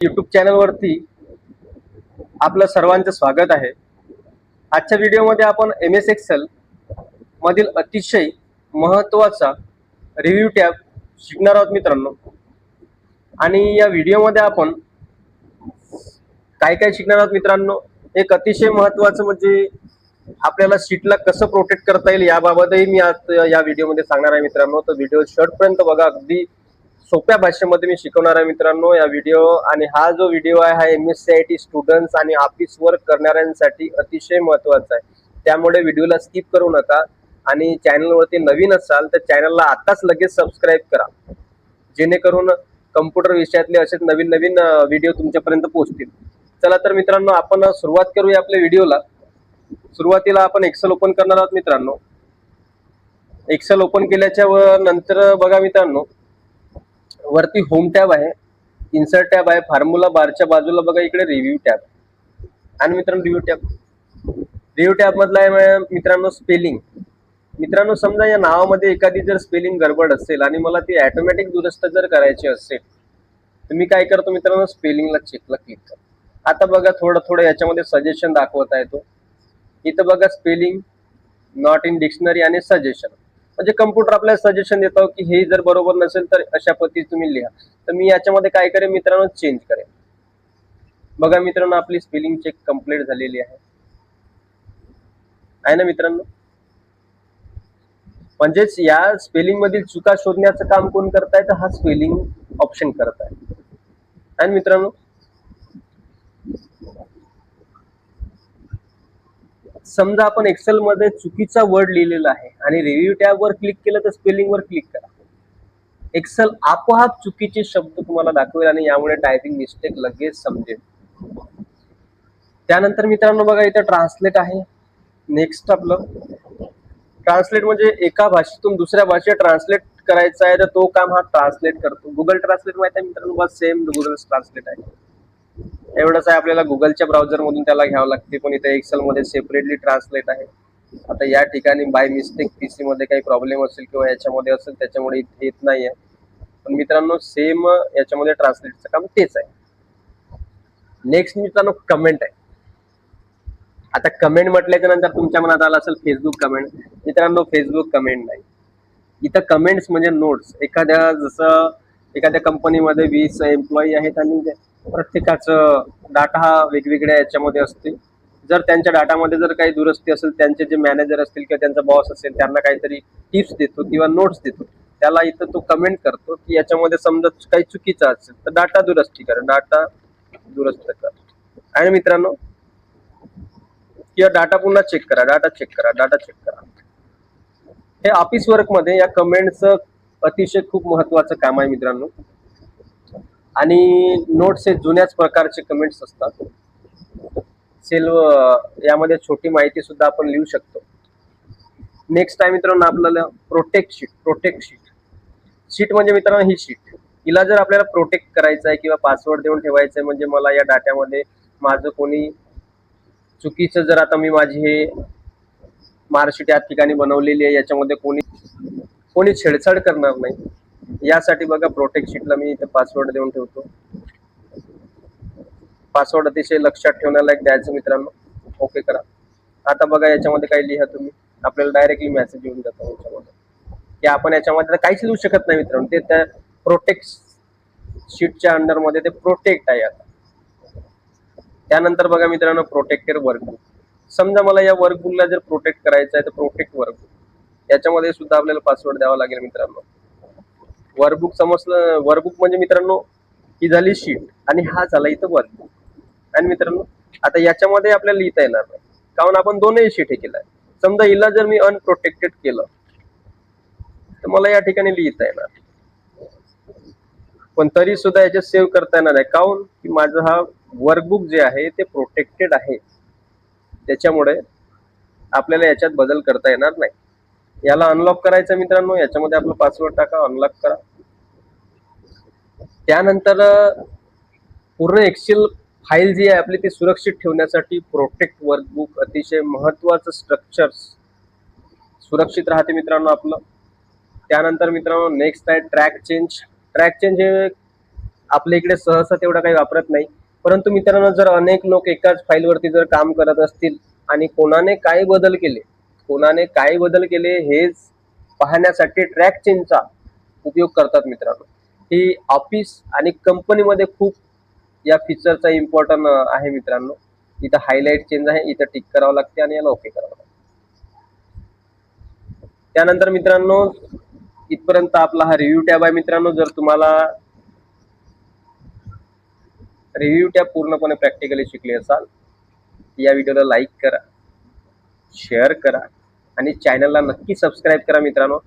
YouTube चॅनलवरती आपलं सर्वांचं स्वागत आहे। आजच्या व्हिडिओमध्ये आपण MS एक्सेल मधील अतिशय महत्त्वाचा रिव्ह्यू टॅब शिकणार आहोत मित्रांनो। आणि या व्हिडिओमध्ये आपण काय काय शिकणार आहोत मित्रांनो, एक अतिशय महत्त्वाचं म्हणजे आपल्याला शीटला कसं प्रोटेक्ट करता येईल याबाबतही मी आज या व्हिडिओमध्ये सांगणार आहे मित्रांनो। तर व्हिडिओ शेवटपर्यंत बघा, अगदी सोप्या भाषेमध्ये मी शिकवणार आहे मित्रांनो या व्हिडिओ। आणि हा जो व्हिडिओ आहे हा MSCIT स्टुडंट्स आणि ऑफिस वर्क करणाऱ्यांसाठी अतिशय महत्त्वाचा आहे, त्यामुळे व्हिडिओला स्किप करू नका। आणि चॅनलवरती नवीन असाल तर चॅनलला आताच लगेच सबस्क्राईब करा, जेणेकरून कम्प्युटर विषयातले असेच नवीन नवीन व्हिडिओ तुमच्यापर्यंत पोहोचतील। चला तर मित्रांनो, आपण सुरुवात करूया आपल्या व्हिडिओला। सुरुवातीला आपण एक्सेल ओपन करणार आहोत मित्रांनो। एक्सेल ओपन केल्याच्या नंतर बघा मित्रांनो, वरती होम टॅब आहे, इन्सर्ट टॅब आहे, फॉर्म्युला बारच्या बाजूला बघा इकडे रिव्ह्यू टॅब। आणि मित्रांनो रिव्ह्यू टॅब मधला आहे मित्रांनो स्पेलिंग। मित्रांनो समजा या नावामध्ये एखादी जर स्पेलिंग गडबड असेल आणि मला ती ऑटोमॅटिक दुरुस्त जर करायची असेल तर मी काय करतो मित्रांनो, स्पेलिंगला चेकला क्लिक करतो। आता बघा थोडं याच्यामध्ये सजेशन दाखवत आहे तो, इथं बघा स्पेलिंग, नॉट इन डिक्शनरी आणि सजेशन, म्हणजे कम्प्युटर आपल्याला सजेशन देतो की हे जर बरोबर नसेल तर अशा पद्धतीने तुम्ही लिहा। तर मी याच्यामध्ये काय करेन मित्रांनो, चेंज करेन। बघा मित्रांनो, आपली स्पेलिंग चेक कंप्लीट झालेली आहे ना मित्रांनो। म्हणजेच या स्पेलिंग मधील चुका शोधण्याचं काम कोण करताय, तर हा स्पेलिंग ऑप्शन करत आहे। आणि मित्रांनो समजा आपण एक्सेल मध्ये चुकीचा वर्ड लिहिलेला आहे आणि रिव्ह्यू टॅब वर क्लिक केलं तर स्पेलिंग वर क्लिक करा, एक्सेल आपोआप चुकीचे शब्द तुम्हाला दाखवेल आणि यामुळे टायपिंग मिस्टेक लगेच समजेल। त्यानंतर मित्रांनो बघा इथं ट्रान्सलेट आहे। नेक्स्ट आपलं ट्रान्सलेट म्हणजे एका भाषेतून दुसऱ्या भाषेत ट्रान्सलेट करायचं आहे तर तो काम हा ट्रान्सलेट करतो। गुगल ट्रान्सलेट माहिती आहे मित्रांनो, बस सेम गुगल ट्रान्सलेट आहे, एवढंच आहे। आपल्याला गुगलच्या ब्राउझर मधून त्याला घ्यावं लागते, पण इथे एक्सेल मध्ये सेपरेटली ट्रान्सलेट आहे। आता या ठिकाणी बाय मिस्टेक पीसी मध्ये काही प्रॉब्लेम असेल किंवा याच्यामध्ये असेल त्याच्यामुळे इथे येत नाहीये, पण मित्रांनो सेम याच्यामध्ये ट्रान्सलेटचं काम तेच आहे। नेक्स्ट मित्रांनो कमेंट आहे। आता कमेंट म्हटल्याच्या नंतर तुमच्या मनात आलं असेल फेसबुक कमेंट। मित्रांनो फेसबुक कमेंट नाही, इथं कमेंट्स म्हणजे नोट्स। एखाद्या कंपनीमध्ये 20 एम्प्लॉई आहेत आणि प्रत्येकाचं डाटा हा वेगवेगळ्या याच्यामध्ये असते। जर त्यांच्या डाटामध्ये जर काही दुरुस्ती असेल, त्यांचे जे मॅनेजर असतील किंवा त्यांचा बॉस असेल त्यांना काहीतरी टिप्स देतो किंवा नोट्स देतो, त्याला इथं तो कमेंट करतो की याच्यामध्ये समजा काही चुकीचं असेल तर डाटा दुरुस्ती कर, डाटा दुरुस्त कर। आणि मित्रांनो किंवा डाटा पुन्हा चेक करा, डाटा चेक करा, डाटा चेक करा। हे ऑफिस वर्क मध्ये या कमेंटचं अतिशय खूप महत्वाचं काम आहे मित्रांनो। आणि नोट्स हे जुन्याच प्रकारचे कमेंट्स असतात। यामध्ये छोटी माहिती सुद्धा आपण लिहू शकतो। नेक्स्ट आहे मित्रांनो आपल्याला प्रोटेक्ट शीट। शीट म्हणजे मित्रांनो ही शीट, हिला जर आपल्याला प्रोटेक्ट करायचं आहे किंवा पासवर्ड देऊन ठेवायचं आहे, म्हणजे मला या डाटामध्ये माझं कोणी चुकीचं जर आता मी माझी हे मार्कशीट या ठिकाणी बनवलेली आहे, याच्यामध्ये कोणी छेडछाड करणार नाही, यासाठी बघा प्रोटेक्ट शीटला मी इथे पासवर्ड देऊन ठेवतो। पासवर्ड अतिशय लक्षात ठेवण्यालायक द्यायचं मित्रांनो, ओके करा। आता बघा याच्यामध्ये काही लिहा तुम्ही, आपल्याला डायरेक्टली मेसेज येऊन जातो याच्यामध्ये की आपण याच्यामध्ये काहीच लिहू शकत नाही मित्रांनो, ते त्या प्रोटेक्ट शीटच्या अंडर मध्ये ते प्रोटेक्ट आहे। आता त्यानंतर बघा मित्रांनो प्रोटेक्टेड वर्कबुक। समजा मला या वर्कबुकला जर प्रोटेक्ट करायचं आहे तर प्रोटेक्ट वर्कबुक, याच्यामध्ये सुद्धा आपल्याला पासवर्ड द्यावा लागेल मित्रांनो। वर्कबुक समजलं, वर्कबुक म्हणजे मित्रांनो ही झाली शीट आणि हा झाला इथं वर्कबुक। आणि मित्रांनो आता याच्यामध्ये आपल्याला लिहिता येणार नाही, कारण आपण दोनही शीट हे केलंय। समजा हिला जर मी अनप्रोटेक्टेड केलं तर मला या ठिकाणी लिहिता येणार, पण तरी सुद्धा याच्यात सेव्ह करता येणार आहे, काऊन की माझं हा वर्कबुक जे आहे ते प्रोटेक्टेड आहे, त्याच्यामुळे आपल्याला याच्यात बदल करता येणार नाही। याला अनलॉक करायचं मित्रांनो, याच्यामध्ये आपलं पासवर्ड टाका, अनलॉक करा। त्यानंतर पूर्ण एक्सेल फाईल जी आहे आपली ती सुरक्षित ठेवण्यासाठी प्रोटेक्ट वर्कबुक अतिशय महत्वाचं स्ट्रक्चर सुरक्षित राहते मित्रांनो आपलं। त्यानंतर मित्रांनो नेक्स्ट आहे ट्रॅक चेंज हे आपल्या इकडे सहसा तेवढा काही वापरत नाही. परंतु मित्रांनो, जर अनेक लोक एकाच फाईलवरती जर काम करत असतील आणि कोणाने काय बदल केले हेच पाहण्यासाठी ट्रॅक चेनचा उपयोग करतात मित्रांनो. ही ऑफिस आणि कंपनीमध्ये खूप या फीचरचा इम्पॉर्टंट आहे मित्रांनो. इथं हायलाइट चेंज आहे, इथं टिक करावं लागते आणि याला ओके करावं लागते. त्यानंतर मित्रांनो, इथपर्यंत आपला हा रिव्ह्यू टॅब आहे मित्रांनो. जर तुम्हाला रिव्ह्यू टॅब पूर्णपणे प्रॅक्टिकली शिकले असाल, या व्हिडिओला लाईक करा, शेअर करा आणि चॅनलला नक्की सबस्क्राईब करा मित्रांनो.